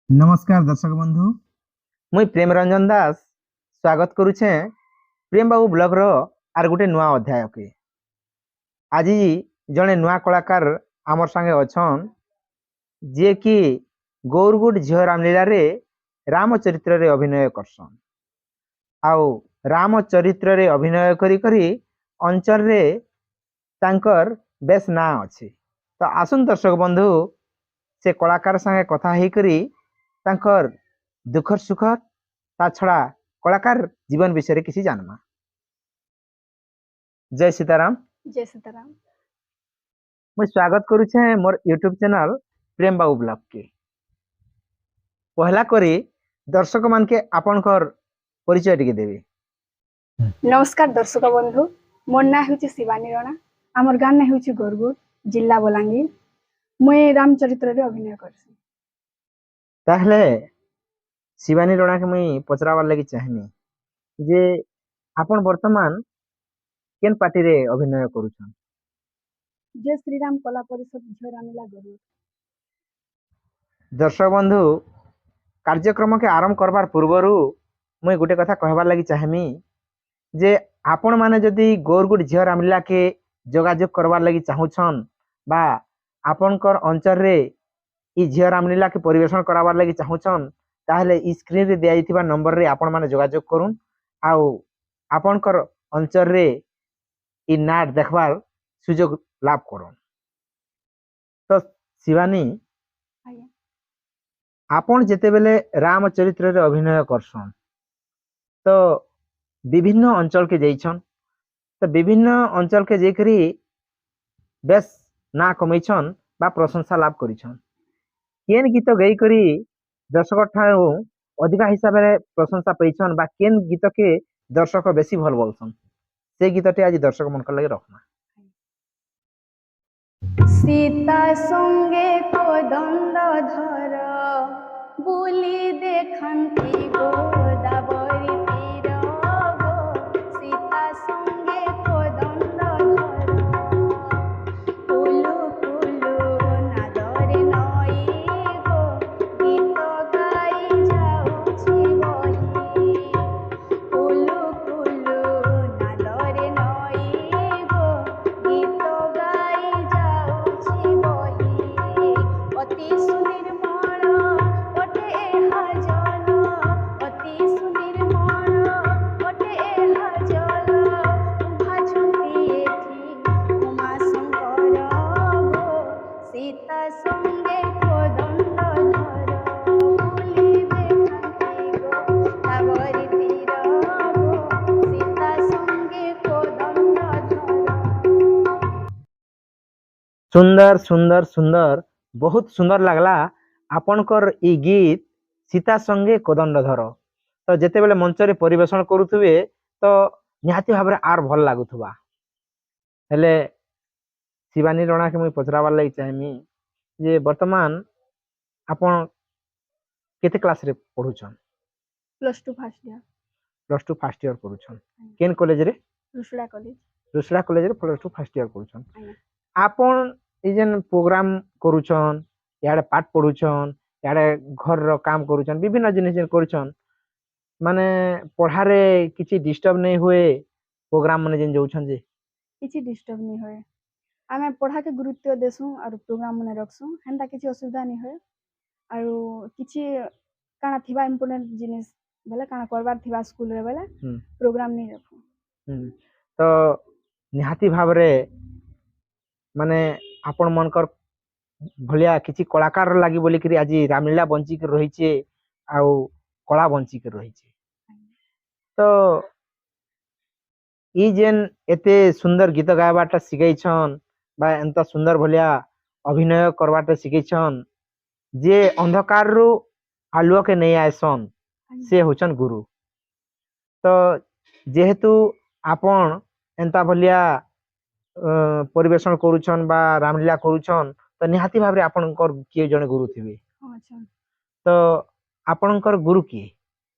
नमस्कार दर्शक बंधु। मुई प्रेम रंजन दास स्वागत करुछे प्रेम बाबू ब्लॉग रो आर गुटे नुआ अध्याय के। आज जड़े नुआ कलाकार आमर संगे अछन जे कि गौरगुड झील रामलीला रे राम चरित्र रे अभिनय करसन। आउ राम चरित्र रे अभिनय करी करी अंचल रे तांकर बेस ना अच्छे। तो आसुन दर्शक बंधु से कलाकार संगे कथा ही करी तांकर दुखर सुखर ता छड़ा कलाकार जीवन विषय किसी जानमा। जय सीताराम। जय सीताराम। मैं स्वागत करुछे मोर यूट्यूब चैनल प्रेम बाबू ब्लॉग के। पहला करी दर्शक मान के आपनकर परिचय टिके देबे। नमस्कार दर्शक बंधु, मोर ना होची शिवानी राणा। आमर गान ना होची गोरगुड, जिला बलांगीर। मुई रामचरित्र रे अभिनय करसी। ताहले शिवानी राणा के मुई पचरावार लगी चाहनी जे आपन वर्तमान केन पार्टी रे अभिनय करुछन। जय श्री राम कला परिषद झील रामलीला गोरगुड। दर्शक बंधु कार्यक्रम के आरंभ करबार पूर्वरु मुई गुटे कथा कहबार लगी चाहमी जे आपण माने जदि गौरगुड झील रामलीला के जोगाजोग करबार लगी चाहुछन बा आपनकर अंचल रे ई झील रामलीला के परिवेशन कराबार लगी चाहुछन ताहले ई स्क्रीन रे दिया जाइथिबा नंबर रे आपण माने जोगाजोग करुन आउ आपनकर अंचल रे ई नाट देखबार सुयोग लाभ करुन। तो शिवानी आया आपण जेतेबेले राम चरित्र रे अभिनय करसन तो विभिन्न अंचल के जाइछन, तो विभिन्न अंचल के जेकरी बेस ना कमैछन बा प्रशंसा लाभ करिछन। केन गीत गई करी दर्शक ठारू अधिका हिसाब रे प्रशंसा पैछन बा केन गीत के दर्शक बेसी भल बोलसन से गीतटे आज दर्शक मन लगे रखना। सीता संगे कोदंड धर बुली देखंती गोदावरी तीर गो। सीता संगे कोदंड धर कुलु कुलु नादरे नई गो। गीत गाई जाउछि बही कुलु कुलु नादरे नई गो। गीत गाई जाउछि बही अति सुनिर्मल ओटे एहा जल। अति सुनिर्मल ओटे एहा जल। भाजुती एठी उमा शंकर गो। सीता संगे कोदंड धर बुली देखंती गोदावरी तीर गो। सीता संगे कोदंड धर। सुंदर सुंदर सुंदर बहुत सुंदर लगला आपनकर ई गीत सीता संगे कोदंड धर। तो जेतेबेले मंच रे परिवेशन करुथुबे तो निहाती भाबरे आर भल लागुथुबा। हेले शिवानी राणा के मुई पचराबार लगी चाहमी जे वर्तमान आपण केते क्लास रे पढुछन। +2 फर्स्ट ईयर +2 फर्स्ट ईयर पढुछन केन कॉलेज रे? रुसड़ा कॉलेज। रुसड़ा कॉलेज रे +2 फर्स्ट ईयर पढुछन। आया आपण ई जेन प्रोग्राम करुछन याडे पाठ पढुछन याडे घर रो काम करुछन विभिन्न जिनिस जेन करुछन माने पढ़ारे किछि डिस्टर्ब नहीं हुए प्रोग्राम माने जेन जाउछन जे किछि डिस्टर्ब नहीं होए। आमे पढ़ा के गुरुत्व देसु और प्रोग्राम मने रखसु हेंता किछि असुविधा नहीं होए। और किछि काना थिबा इम्पोर्टेंट जिनिस बेले काना करबार थिबा स्कूल रे बेले प्रोग्राम नहीं रखु। तो निहाती भाबरे माने आपण मनकर भलिया किछि कलाकार लागि बोली करी आज रामलीला बंची के रहिछे आउ कला बंची के रहिछे। तो ई जेन एते सुंदर गीत गायबाटा सिखैछन बा एंता सुंदर भलिया अभिनय करबाटा सिखैछन जे अंधकार रु आलुओ के नहीं आयसन से होचन गुरु। तो जेहेतु आपण एंता भलिया परिवेशन करुछन बा रामलीला करुछन तो निहाती भाबरे आपनकर किए जने गुरु थिबे। अच्छा तो आपनकर गुरु किए?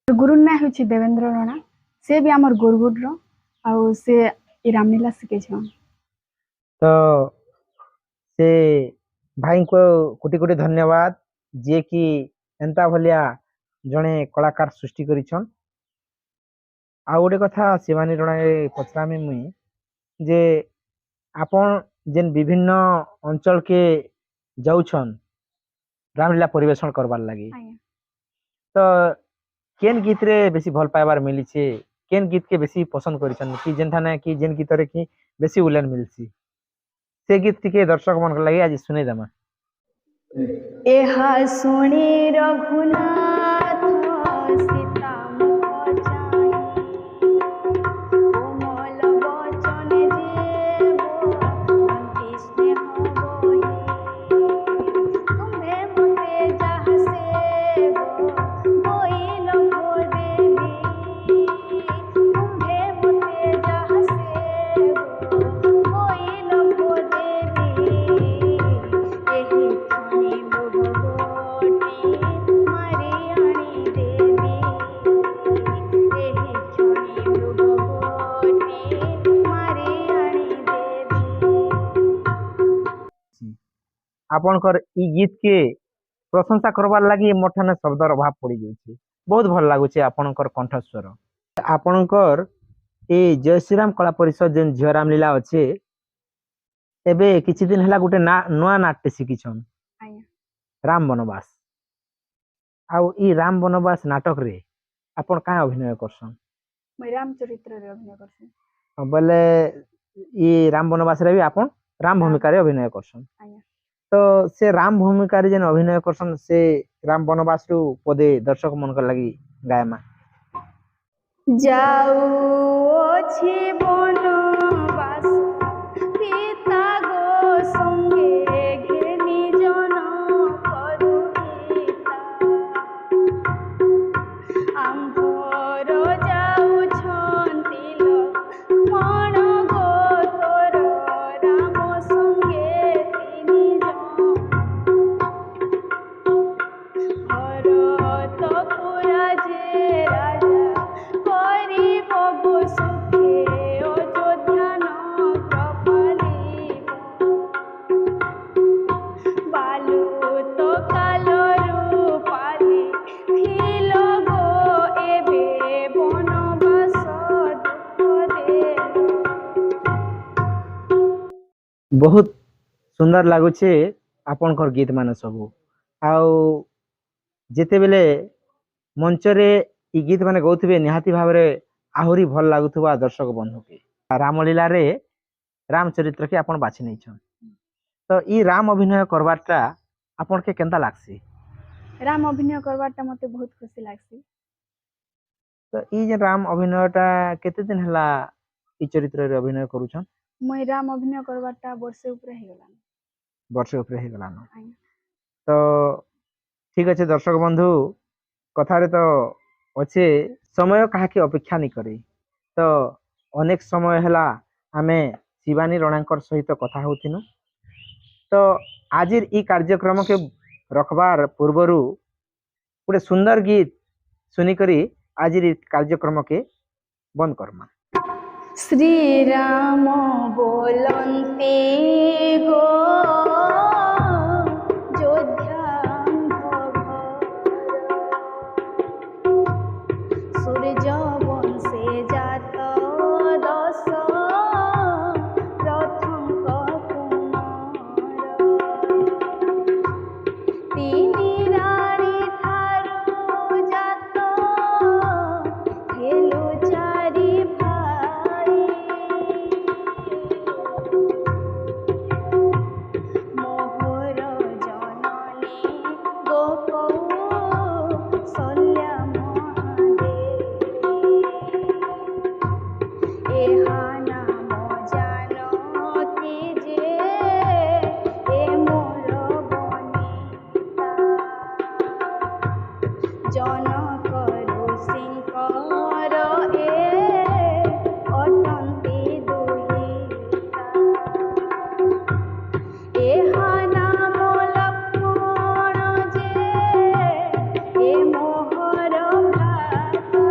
गुरु ना होछि देवेंद्र राणा। से भी हमर गोरगुड रो और से ई रामलीला सिखे छन। तो से भाई को कोटि कोटि धन्यवाद जे कि ଏନ୍ତା ଭଳିଆ ଜଣେ କଳାକାର ସୃଷ୍ଟି କରିଛନ୍। ଆଉ ଗୋଟେ କଥା ଶିବାନୀ ରଣାକେ ପଚରାମି ମୁଇଁ ଯେ ଆପଣ ଯେନ୍ ବିଭିନ୍ନ ଅଞ୍ଚଳକେ ଯାଉଛନ୍ ରାମଲୀଳା ପରିବେଷଣ କରବାର୍ ଲାଗି, ଆଜ୍ଞା ତ କେନ୍ ଗୀତରେ ବେଶୀ ଭଲ ପାଇବାର ମିଳିଛେ, କେନ୍ ଗୀତ କେ ବେଶୀ ପସନ୍ଦ କରିଛନ୍ କି ଯେନ୍ଠାନେ କି ଯେନ୍ ଗୀତରେ କି ବେଶୀ ଉଲ୍ଲେଖ ମିଳିଛି ସେ ଗୀତ ଟିକେ ଦର୍ଶକ ମାନଙ୍କ ଲାଗି ଆଜି ଶୁଣେଇଦେମା। ଏହା ଶୁଣି ରଘୁନାଥ ସୀତା ମୁଖ ଚାହିଁ କୋମଳ ବଚନ ଯେବ ଅନ୍ତି ସ୍ନେହ ବହି ତୁମ୍ଭେ ମୋତେ ଯାହା ସେବ ବୋଇଲ ମୋ ଦେବୀ ତୁମ୍ଭେ ମୋତେ ଯାହା ସେବ ବୋଇଲ ମୋ ଦେବୀ ଏହି କ୍ଷଣି ମୃଗବତୀ ମାରି ଆଣି ଦେବୀ ଏହି କ୍ଷଣି ମୃଗବତୀ ମାରି ଆଣି ଦେବୀ। ଆପଣଙ୍କର ଇ ଗୀତ କେ ପ୍ରଶଂସା କରବାର୍ ଲାଗି ମୋର୍ ଠାନେ ଶବ୍ଦର ଅଭାବ ପଡି ଯାଉଛି। ବହୁତ ଭଲ ଲାଗୁଛି ଆପଣଙ୍କର କଣ୍ଠସ୍ୱର। ଆପଣଙ୍କର ଏ ଜୟ ଶ୍ରୀରାମ କଳା ପରିଷଦ ଯେନ୍ ଝିଅ ରାମଲୀଳା ଅଛେ ଏବେ କିଛି ଦିନ ହେଲା ଗୋଟେ ନୂଆ ନାଟଟେ ଶିଖିଛନ୍ ଆଜ୍ଞା ରାମ ବନବାସ। ଆଉ ଇ ରାମ ବନବାସ ନାଟକରେ ଆପଣ କାଁ ଅଭିନୟ କରସନ୍? ମୁଇଁ ରାମ ଚରିତ୍ରରେ ଅଭିନୟ କରସି। ବୋଲେ ଇ ରାମ ବନବାସରେ ବି ଆପଣ ରାମ ଭୂମିକାରେ ଅଭିନୟ କରସନ୍। ଆଜ୍ଞା ତ ସେ ରାମ ଭୂମିକାରେ ଯେନ୍ ଅଭିନୟ କରସନ୍ ସେ ରାମ ବନବାସରୁ ପଦେ ଦର୍ଶକ ମାନଙ୍କ ଲାଗି ଗାୟମା। ଯାଉଅଛି ବନବାସ ପିତା ଗୋ ସଙ୍ଗେ ଘେନି ଜନକରୁ ପିତା ଆମ୍ଭର ଯାଉଛନ୍ତି ଲକ୍ଷ୍ମଣ ଗୋ ତୋର ରାମ ସଙ୍ଗେ ତିନି ଜଣ ଭରତକୁ ରାଜେ ରାଜା କରିବ ଗୋ ସୁଖେ ଅଯୋଧ୍ୟା ନଗର ପାଲିବ ବାଲୁତ କାଲରୁ ପାଲି ଥିଲ ଗୋ ଏବେ ବନବାସ ଦୁଃଖ ଦେଲ। ବହୁତ ସୁନ୍ଦର ଲାଗୁଛେ ଆପଣଙ୍କର ଗୀତ ମାନେ ସବୁ। ଆଉ ଯେତେବେଳେ ମଞ୍ଚରେ ଇ ଗୀତ ମାନେ ଗାଉଥିବେ ନିହାତି ଭାବରେ ଆହୁରି ଭଲ ଲାଗୁଥିବା ଦର୍ଶକ ବନ୍ଧୁକେ। ରାମଲୀଳାରେ ରାମ ଚରିତ୍ରକେ ଆପଣ ବାଛି ନେଇଛନ୍, ତ ଇ ରାମ ଅଭିନୟ କରବାରଟା ଆପଣକେ କେନ୍ତା ଲାଗସି? ରାମ ଅଭିନୟ କରବାରଟା ମତେ ବହୁତ ଖୁସି ଲାଗସି। ତ ଇ ଯେ ରାମ ଅଭିନୟଟା କେତେ ଦିନ ହେଲା ଇ ଚରିତ୍ରରେ ଅଭିନୟ କରୁଛନ୍? ମୁଇଁ ରାମ ଅଭିନୟ କରବାରଟା ବର୍ଷେ ଉପରେ ହେଇଗଲାଣି। ବର୍ଷେ ଉପରେ ହେଇଗଲାନ। ଆଜ୍ଞା ତ ଠିକ ଅଛି ଦର୍ଶକ ବନ୍ଧୁ, କଥାରେ ତ ଅଛେ ସମୟ କାହାକି ଅପେକ୍ଷା ନି করে। ତ ଅନେକ ସମୟ ହେଲା ଆମେ ଶିବାନୀ ରଣାଙ୍କର ସହିତ କଥା ହଉଥିନୁ। ତ ଆଜିର ଇ କାର୍ଯ୍ୟକ୍ରମକେ ରଖବାର ପୂର୍ବରୁ ଗୋଟେ ସୁନ୍ଦର ଗୀତ ଶୁଣିକରି ଆଜିର ଇ କାର୍ଯ୍ୟକ୍ରମକେ ବନ୍ଦ କର୍ମା। ଶ୍ରୀରାମ ବୋଲନ୍ତି ଗୋ ଯୋଧ୍ୟାମ୍ଭ ସୂର୍ଯ୍ୟ ବଂଶେ ଜାତ ଦଶରଥଙ୍କ କୁମାର ତିନି ରାଣୀ ଠାରୁ ଜାତ ହେଲୁ ଚାରି ଭାଇ ମୋହର ଜନନୀ ଗୋ କୌଶଲ୍ୟା ମହାଦେବୀ ଏହା ନାମ ଜାନକୀ ଯେ ଏ ମୋର ବନିତା ଜନକ ଋଷିଙ୍କର ଏ ଅଟନ୍ତି ଦୁହିତା ଏହା ନାମ ଲକ୍ଷ୍ମଣ ଯେ ଏ ମୋହର ଭ୍ରାତା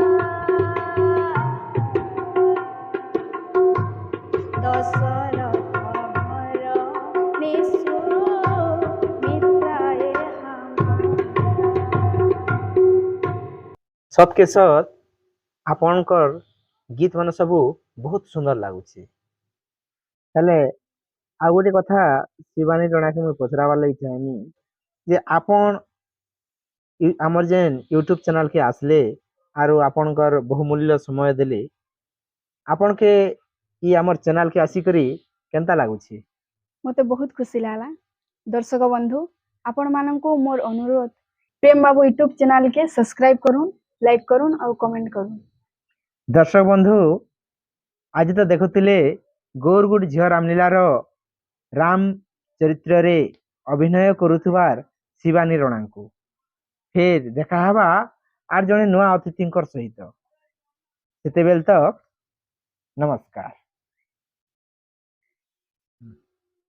ଦଶରଥ ଭର ନିଶୁ ମିତ୍ରା ଏହା ସତ୍ କେ ସତ୍ ଆପଣଙ୍କର ଗୀତ ମାନେ ସବୁ ବହୁତ ସୁନ୍ଦର ଲାଗୁଛି। ହେଲେ ଆଉ ଗୋଟେ କଥା ଶିବାନୀ ଜଣାକେ ମୁଁ ପଚରାବାର ଲାଗି ଚାହିଁନି ଯେ ଆପଣ ଆମର ଯେନ୍ ୟୁଟ୍ୟୁବ ଚ୍ୟାନେଲ କେ ଆସିଲେ ଆରୁ ଆପଣଙ୍କର ବହୁମୂଲ୍ୟ ସମୟ ଦେଲେ ଆପଣକେ ଇ ଆମର ଚ୍ୟାନେଲ କେ ଆସିକରି କେନ୍ତା ଲାଗୁଛି? ମୋତେ ବହୁତ ଖୁସି ଲାଗଲା। ଦର୍ଶକ ବନ୍ଧୁ ଆପଣମାନଙ୍କୁ ମୋର ଅନୁରୋଧ ପ୍ରେମ ବାବୁ ୟୁଟ୍ୟୁବ ଚ୍ୟାନେଲକେ ସବସ୍କ୍ରାଇବ କରୁନ୍, ଲାଇକ୍ କରୁନ୍ ଆଉ କମେଣ୍ଟ କରୁନ୍। ଦର୍ଶକ ବନ୍ଧୁ ଆଜି ତ ଦେଖୁଥିଲେ ଗୌରଗୁଡ଼ ଝିଅ ରାମଲୀଳାର ରାମ ଚରିତ୍ରରେ ଅଭିନୟ କରୁଥିବାର ଶିବାନୀ ରଣାଙ୍କୁ। ଫେର ଦେଖା ହେବା ଆର ଜଣେ ନୂଆ ଅତିଥିଙ୍କର ସହିତ। ସେତେବେଳେ ତକ୍ ନମସ୍କାର।